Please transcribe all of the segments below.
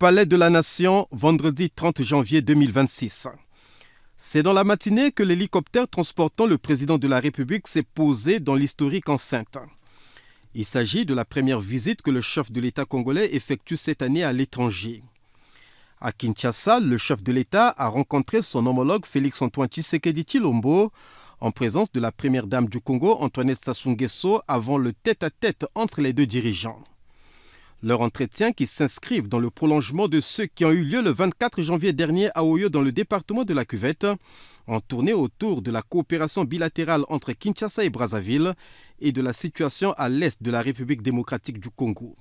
Palais de la Nation, vendredi 30 janvier 2026. C'est dans la matinée que l'hélicoptère transportant le président de la République s'est posé dans l'historique enceinte. Il s'agit de la première visite que le chef de l'État congolais effectue cette année à l'étranger. À Kinshasa, le chef de l'État a rencontré son homologue Félix-Antoine Tshisekedi Tshilombo en présence de la première dame du Congo, Antoinette Sassou Nguesso, avant le tête-à-tête entre les deux dirigeants. Leur entretien, qui s'inscrivent dans le prolongement de ceux qui ont eu lieu le 24 janvier dernier à Oyo dans le département de la Cuvette, ont tourné autour de la coopération bilatérale entre Kinshasa et Brazzaville et de la situation à l'est de la République démocratique du Congo.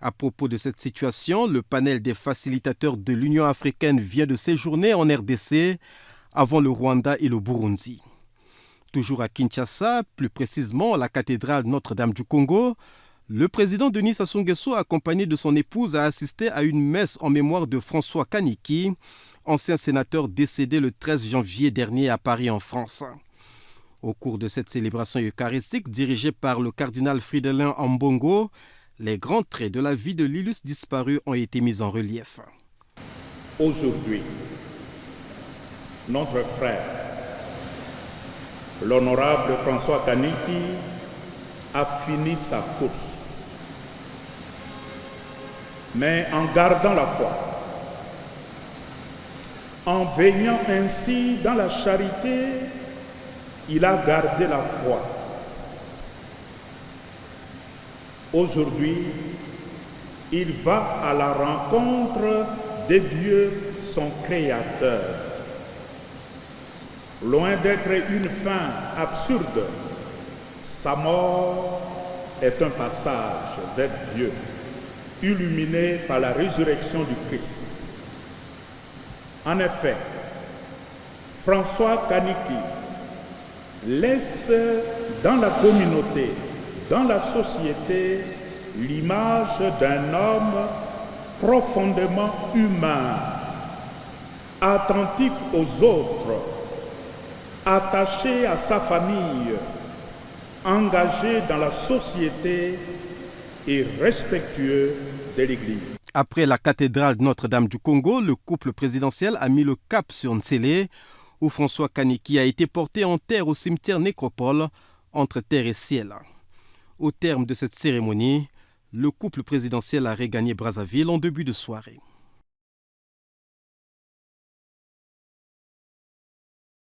À propos de cette situation, le panel des facilitateurs de l'Union africaine vient de séjourner en RDC avant le Rwanda et le Burundi. Toujours à Kinshasa, plus précisément à la cathédrale Notre-Dame du Congo, le président Denis Sassou Nguesso, accompagné de son épouse, a assisté à une messe en mémoire de François Kaniki, ancien sénateur décédé le 13 janvier dernier à Paris en France. Au cours de cette célébration eucharistique dirigée par le cardinal Fridolin Ambongo, les grands traits de la vie de l'illustre disparu ont été mis en relief. Aujourd'hui, notre frère, l'honorable François Kaniki, a fini sa course. Mais en gardant la foi, en veillant ainsi dans la charité, il a gardé la foi. Aujourd'hui, il va à la rencontre de Dieu, son Créateur. Loin d'être une fin absurde, sa mort est un passage vers Dieu, illuminé par la résurrection du Christ. En effet, François Kaniki laisse dans la communauté, dans la société, l'image d'un homme profondément humain, attentif aux autres, attaché à sa famille, engagé dans la société et respectueux de l'Église. Après la cathédrale Notre-Dame du Congo, le couple présidentiel a mis le cap sur Nsele, où François Kaniki a été porté en terre au cimetière Nécropole, entre terre et ciel. Au terme de cette cérémonie, le couple présidentiel a regagné Brazzaville en début de soirée.